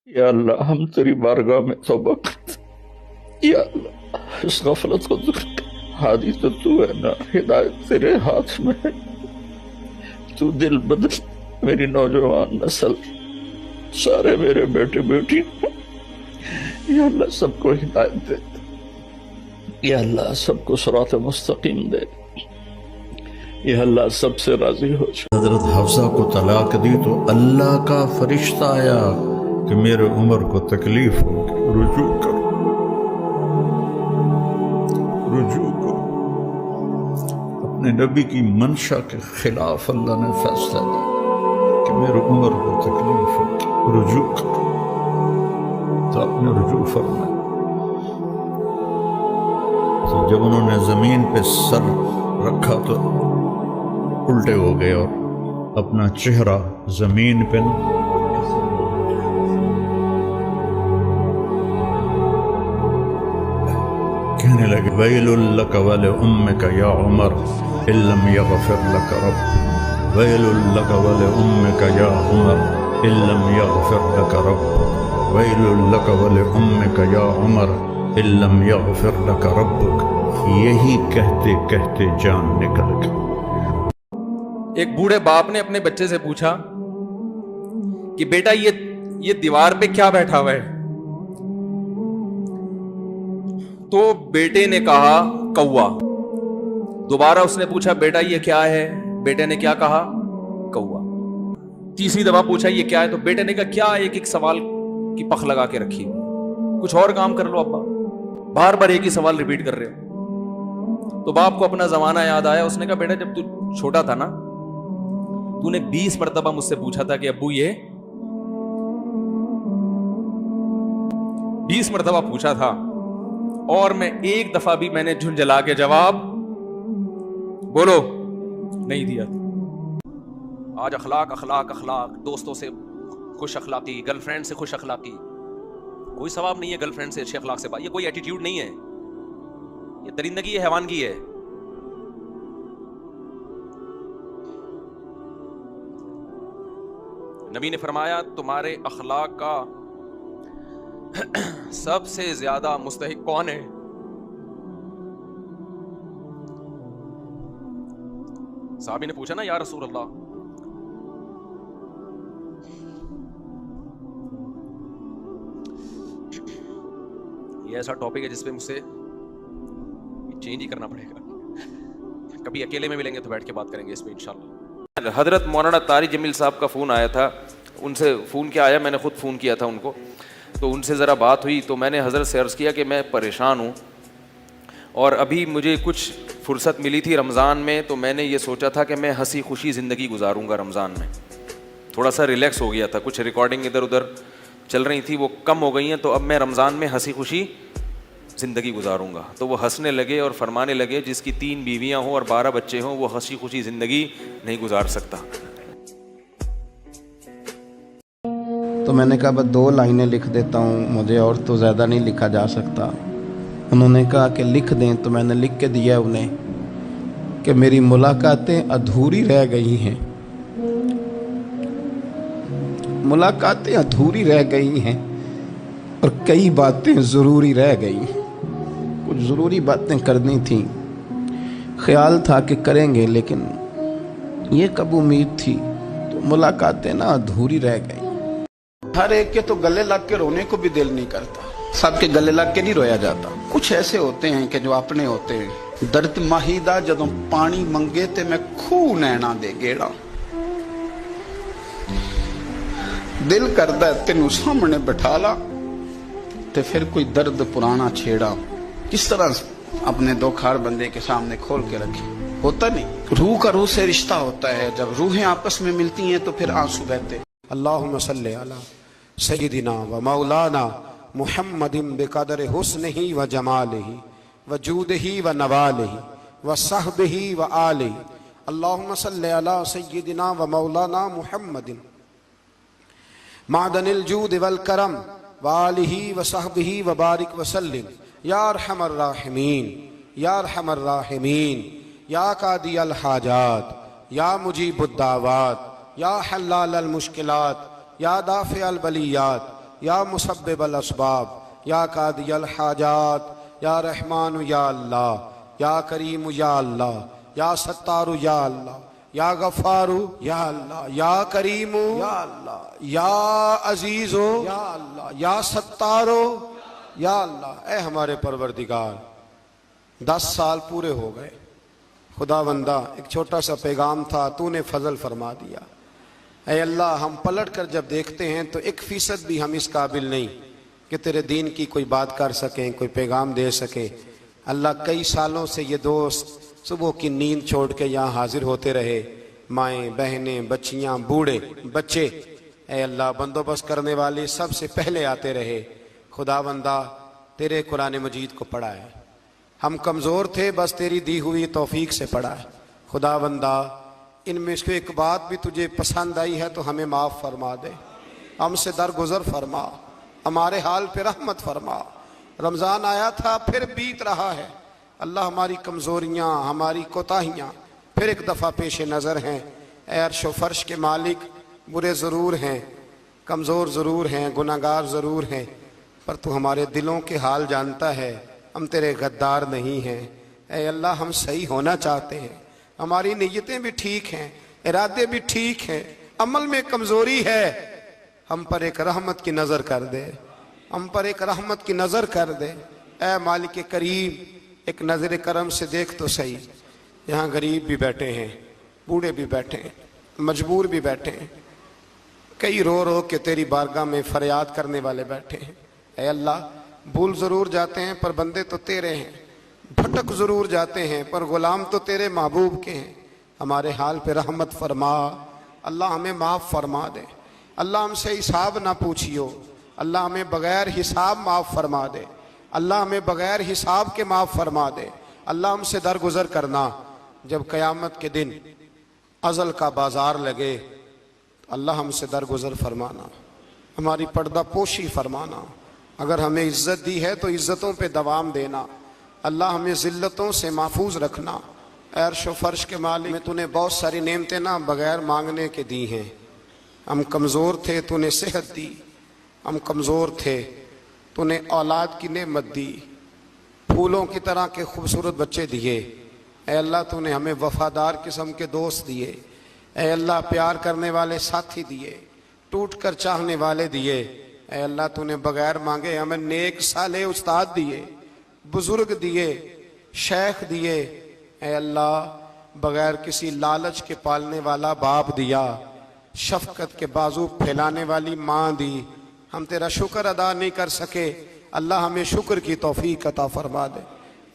या अल्लाह हम तेरी बारगाह में तौबा करते। या अल्लाह इस गफलत को दूर कर। हादी तो तू है ना, हिदायत तेरे हाथ में है। तू दिल बदल मेरी नौजवान नस्ल, सारे मेरे बेटे बेटी, या अल्लाह सबको हिदायत दे। या अल्लाह सबको सिरात मुस्तकीम दे। या अल्लाह सबसे राजी हो जा। हजरत हफ्सा को तलाक दी तो अल्लाह का फरिश्ता आया कि मेरे उमर को तकलीफ होगी, रुजू करो, रुजू करो। अपने नबी की मंशा के खिलाफ अल्लाह ने फैसला दिया कि मेरे उमर को तकलीफ होगी, रुजू करो। तो आपने रुजू फरमाया। तो जब उन्होंने जमीन पे सर रखा तो उल्टे हो गए और अपना चेहरा जमीन पे कहने लगे, वैलुल लक वल उम्मिक या उमर इल्लम यगफिर लक रब, वैलुल लक वल उम्मिक या उमर इल्लम यगफिर लक रब, वैलुल लक वल उम्मिक या उमर इल्लम यगफिर लक रब्बुक। यही कहते कहते जान निकल गई। एक बूढ़े बाप ने अपने बच्चे से पूछा कि बेटा ये दीवार पे क्या बैठा हुआ है? तो बेटे ने कहा कौवा। दोबारा उसने पूछा बेटा ये क्या है? बेटे ने क्या कहा? कौवा। तीसरी दफा पूछा ये क्या है? तो बेटे ने कहा क्या एक एक सवाल की पख लगा के रखी, कुछ और काम कर लो अब्बा, बार बार एक ही सवाल रिपीट कर रहे हो। तो बाप को अपना जमाना याद आया। उसने कहा बेटा जब तू छोटा था ना, तूने 20 मरतबा मुझसे पूछा था कि अब्बू ये 20 मरतबा पूछा था और मैं एक दफा भी मैंने झुंझला के जवाब बोलो नहीं दिया था। आज अखलाक अखलाक अखलाक, दोस्तों से खुश अखलाकी, गर्लफ्रेंड से खुश अखलाकी। कोई सवाब नहीं है गर्लफ्रेंड से अच्छे अखलाक से बात। ये कोई एटीट्यूड नहीं है, ये दरिंदगी है, हैवानगी है। नबी ने फरमाया तुम्हारे अखलाक का सबसे ज्यादा मुस्तहिक कौन है? साहबी ने पूछा ना या रसूल अल्लाह, ये ऐसा टॉपिक है जिसपे मुझसे चेंज ही करना पड़ेगा। कभी अकेले में मिलेंगे तो बैठ के बात करेंगे इस पे इंशाल्लाह। हजरत मौलाना तारिक जमील साहब का फ़ोन आया था, उनसे फ़ोन क्या आया, मैंने ख़ुद फ़ोन किया था उनको, तो उनसे ज़रा बात हुई। तो मैंने हजरत से अर्ज़ किया कि मैं परेशान हूँ और अभी मुझे कुछ फुर्सत मिली थी रमज़ान में, तो मैंने ये सोचा था कि मैं हंसी खुशी ज़िंदगी गुजारूँगा रमज़ान में। थोड़ा सा रिलैक्स हो गया था, कुछ रिकॉर्डिंग इधर उधर चल रही थी वो कम हो गई हैं, तो अब मैं रमज़ान में हंसी खुशी ज़िंदगी गुजारूंगा। तो वो हंसने लगे और फरमाने लगे जिसकी 3 बीवियां हों और 12 बच्चे हों वो हंसी खुशी ज़िंदगी नहीं गुजार सकता। तो मैंने कहा बस 2 लाइनें लिख देता हूँ, मुझे और तो ज़्यादा नहीं लिखा जा सकता। उन्होंने कहा कि लिख दें, तो मैंने लिख के दिया उन्हें कि मेरी मुलाकातें अधूरी रह गई हैं, मुलाकातें अधूरी रह गई हैं और कई बातें ज़रूरी रह गई। कुछ ज़रूरी बातें करनी थी, ख्याल था कि करेंगे, लेकिन ये कब उम्मीद थी, तो मुलाकातें ना अधूरी रह गई। हर एक के तो गले लग के रोने को भी दिल नहीं करता, सबके गले लग के नहीं रोया जाता। कुछ ऐसे होते हैं कि जो अपने होते हैं। दर्द माहीदा जदों पानी मंगे ते मैं खूह नैना दे गेड़ा, दिल करदा तेनू सामने बिठा ला तो फिर कोई दर्द पुराना छेड़ा। किस तरह अपने दो खार बंदे के सामने खोल के रखे, होता नहीं। रूह का रूह से रिश्ता होता है, जब रूहें आपस में मिलती हैं तो फिर आंसू बहते। अल्लाहुम्मा सल्ली अला सय्यिदिना व मौलाना मुहम्मदिन बिक़दरि हुस्निही व जमालिही व जूदिही व नवालिही व सहबिही व आलिही। अल्लाहुम्मा सल्ली अला सय्यिदिना व मौलाना मुहम्मदिन मादनिल जूद वल करम वालिही व सहबिही व बारिक व सल्लिम या अरहमर राहिमीन या अरहमर राहिमीन या कादी अल हाजात या मुजीबुद दावात या हल्लाल अल मुश्किलात या दाफ़े अल बलियात या मुसब्बिबल असबाब, या कादियल हाजात, या रहमानु या अल्लाह, या करीमु या अल्लाह, या सत्तारु या अल्लाह, या गफ़ारू या अल्लाह, या करीमु या अल्लाह, या अजीज़ो या अल्लाह, या सत्तारो या अल्लाह। ए हमारे परवरदिगार, 10 साल पूरे हो गए खुदावंदा, एक छोटा सा पैगाम था, तूने फजल फरमा दिया। ऐ अल्लाह, हम पलट कर जब देखते हैं तो 1% भी हम इस काबिल नहीं कि तेरे दीन की कोई बात कर सकें, कोई पैगाम दे सके। अल्लाह, कई सालों से ये दोस्त सुबह की नींद छोड़ के यहाँ हाजिर होते रहे, माएँ बहनें बच्चियाँ बूढ़े बच्चे, ऐ अल्लाह बंदोबस्त करने वाले सबसे पहले आते रहे। खुदावंदा, तेरे कुरान मजीद को पढ़ा है, हम कमज़ोर थे, बस तेरी दी हुई तौफीक से पढ़ा है। खुदावंदा, इनमें से एक बात भी तुझे पसंद आई है तो हमें माफ़ फरमा दे, हमसे दरगुजर फरमा, हमारे हाल पे रहमत फरमा। रमज़ान आया था फिर बीत रहा है, अल्लाह हमारी कमज़ोरियाँ, हमारी कोताहियाँ फिर एक दफ़ा पेश नज़र हैं। ऐ अर्श व फर्श के मालिक, बुरे ज़रूर हैं, कमज़ोर ज़रूर हैं, गुनाहगार ज़रूर हैं, पर तू हमारे दिलों के हाल जानता है, हम तेरे गद्दार नहीं हैं। ऐ अल्लाह, हम सही होना चाहते हैं, हमारी नीयतें भी ठीक हैं, इरादे भी ठीक हैं, अमल में कमज़ोरी है, हम पर एक रहमत की नज़र कर दे, हम पर एक रहमत की नज़र कर दे। ऐ मालिक करीम, एक नज़र करम से देख तो सही, यहाँ गरीब भी बैठे हैं, बूढ़े भी बैठे हैं, मजबूर भी बैठे हैं, कई रो रो के तेरी बारगाह में फरियाद करने वाले बैठे हैं। ऐ अल्लाह, भूल ज़रूर जाते हैं पर बंदे तो तेरे हैं, भटक ज़रूर जाते हैं पर ग़ुलाम तो तेरे महबूब के हैं। हमारे हाल पे रहमत फरमा, अल्लाह हमें माफ़ फरमा दे। अल्लाह, हमसे हिसाब ना पूछियो, अल्लाह हमें बग़ैर हिसाब माफ़ फरमा दे। अल्लाह, हमें बग़ैर हिसाब के माफ़ फरमा दे। अल्लाह, हमसे दरगुजर करना, जब क़यामत के दिन अज़ल का बाज़ार लगे, अल्लाह हमसे दरगुजर फरमाना, हमारी पर्दा पोशी फरमाना। अगर हमें इज़्ज़त दी है तो इज़्ज़तों पे दवाम देना। अल्लाह, हमें ज़िल्लतों से महफूज रखना। अर्श व फर्श के मालिक, में तूने बहुत सारी नेमतें ना बग़ैर मांगने के दी हैं। हम कमज़ोर थे, तूने सेहत दी, हम कमज़ोर थे, तूने औलाद की नेमत दी, फूलों की तरह के खूबसूरत बच्चे दिए। ऐ अल्लाह, तूने हमें वफ़ादार किस्म के दोस्त दिए। ऐ अल्लाह, प्यार करने वाले साथी दिए, टूट कर चाहने वाले दिए। ऐ अल्लाह, तूने बग़ैर मांगे हमें नेक साले उस्ताद दिए, बुज़ुर्ग दिए, शेख दिए। ऐ अल्लाह, बग़ैर किसी लालच के पालने वाला बाप दिया, शफ़क़त के बाजू फैलाने वाली माँ दी। हम तेरा शुक्र अदा नहीं कर सके, अल्लाह हमें शुक्र की तौफीक अता फरमा दे।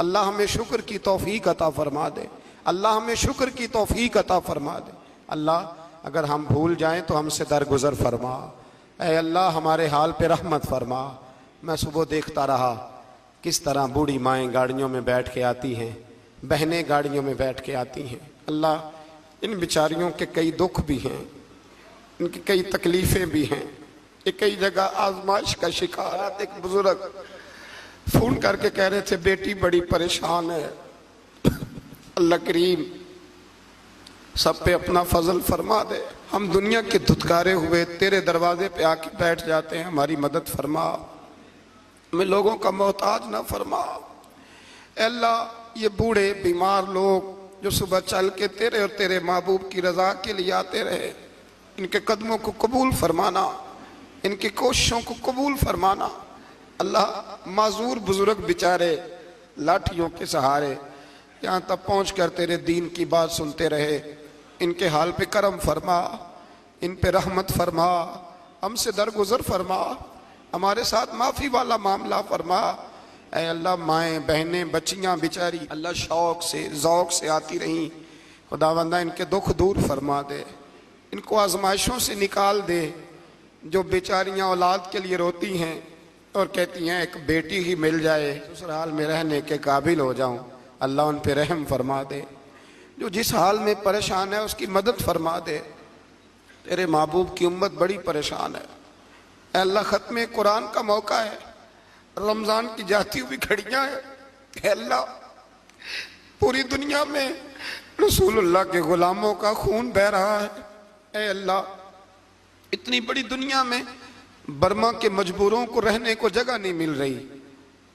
अल्लाह, हमें शुक्र की तौफीक अता फरमा दे। अल्लाह, हमें शुक्र की तौफीक अता फरमा दे। अल्लाह, अगर हम भूल जाएं तो हमसे दरगुजर फरमा। ऐ अल्लाह, हमारे हाल पे रहमत फरमा। मैं सुबह देखता रहा किस तरह बूढ़ी माएँ गाड़ियों में बैठ के आती हैं, बहनें गाड़ियों में बैठ के आती हैं। अल्लाह, इन बेचारियों के कई दुख भी हैं, इनकी कई तकलीफ़ें भी हैं, ये कई जगह आजमाइश का शिकार। एक बुजुर्ग फ़ोन करके कह रहे थे, बेटी बड़ी परेशान है, अल्लाह करीम सब पे अपना फजल फरमा दे। हम दुनिया के धुतकारे हुए तेरे दरवाजे पे आके बैठ जाते हैं, हमारी मदद फरमा, हमें लोगों का मोहताज ना फरमा। अल्लाह, ये बूढ़े बीमार लोग जो सुबह चल के तेरे और तेरे महबूब की रज़ा के लिए आते रहे, इनके कदमों को कबूल फरमाना, इनकी कोशिशों को कबूल फरमाना। अल्लाह, माजूर बुजुर्ग बेचारे लाठियों के सहारे यहाँ तक पहुँच कर तेरे दीन की बात सुनते रहे, इनके हाल पे करम फरमा, इन पे रहमत फरमा, हमसे दरगुजर फरमा, हमारे साथ माफ़ी वाला मामला फरमा। ऐ अल्लाह, माएँ बहनें बच्चियाँ बेचारी अल्लाह शौक़ से ज़ौक़ से आती रहीं, खुदावंदा इनके दुख दूर फरमा दे, इनको आजमाइशों से निकाल दे। जो बेचारियाँ औलाद के लिए रोती हैं और कहती हैं एक बेटी ही मिल जाए, ससुराल में रहने के काबिल हो जाऊं, अल्लाह उन पे रहम फरमा दे। जो जिस हाल में परेशान है उसकी मदद फरमा दे। तेरे महबूब की उम्मत बड़ी परेशान है। अल्लाह, ख़त्म कुरान का मौका है, रमज़ान की जाती हुई घड़ियाँ हैं। अल्लाह, पूरी दुनिया में रसूलुल्लाह के ग़ुलामों का खून बह रहा है। ऐ अल्लाह, इतनी बड़ी दुनिया में बर्मा के मजबूरों को रहने को जगह नहीं मिल रही।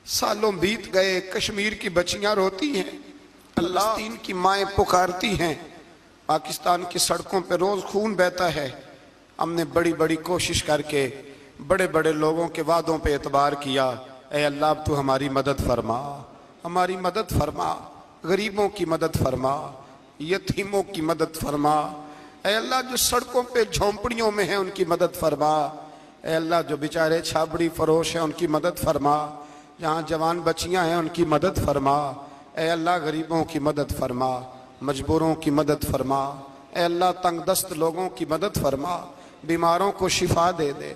सालों बीत गए, कश्मीर की बच्चियां रोती हैं, फलस्तीन की माएँ पुकारती हैं, पाकिस्तान की सड़कों पे रोज खून बहता है। हमने बड़ी बड़ी कोशिश करके बड़े बड़े लोगों के वादों पे एतबार किया। ऐ अल्लाह तू हमारी मदद फरमा, हमारी मदद फरमा, गरीबों की मदद फरमा, यतीमों की मदद फरमा। ऐ अल्लाह जो सड़कों पे झोंपड़ियों में है उनकी मदद फरमा। ऐ अल्लाह जो बेचारे छाबड़ी फरोश हैं उनकी मदद फरमा। जहाँ जवान बच्चियाँ हैं उनकी मदद फरमा। ऐ अल्लाह गरीबों की मदद फरमा, मजबूरों की मदद फरमा। ऐ अल्लाह तंगदस्त लोगों की मदद फरमा, बीमारों को शिफा दे दे,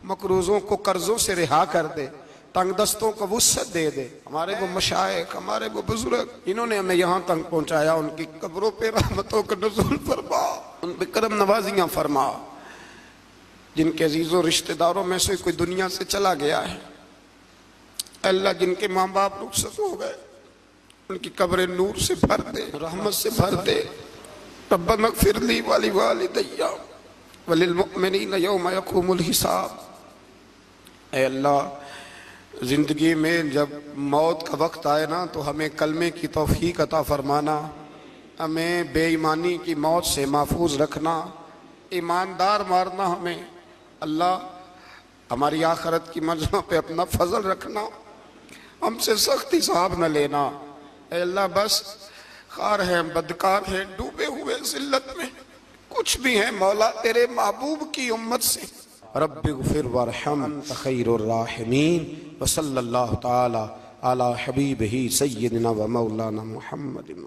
मकरूजों को कर्जों से रिहा कर दे, तंगदस्तों को वुस्सत दे दे। हमारे वो मशाइख, हमारे वो बुजुर्ग इन्होंने हमें यहाँ तक पहुँचाया, उनकी कब्रों पे रहमतों का नुज़ूल फरमा, उन पे करम नवाजियाँ फरमा। जिनके अजीज़ों रिश्तेदारों में से कोई दुनिया से चला गया है, अल्लाह जिनके माँ बाप रुखसत हो गए उनकी कब्रें नूर से भर दे, रहमत से भर दे। रब्बना इग़फिर ली व लिवालिदैया व लिलमुमिनीना यौम यक़ूमुल हिसाब। ऐ अल्लाह ज़िंदगी में जब मौत का वक्त आए ना तो हमें कलमे की तौफीक अता फरमाना, हमें बेईमानी की मौत से महफूज रखना, ईमानदार मारना हमें। अल्लाह हमारी आखिरत की मंज़िलों पे अपना फजल रखना, हमसे सख्त हिसाब न लेना। ऐ अल्लाह बस खार हैं, बदकार हैं, डूबे हुए ज़िल्लत में कुछ भी हैं मौला तेरे महबूब की उम्मत से। रब्बिग़फिर वरहम अंत खैरुर राहिमीन व सल्लल्लाहु तआला अला हबीबिही सय्यिदिना व मौलाना मुहम्मदिन।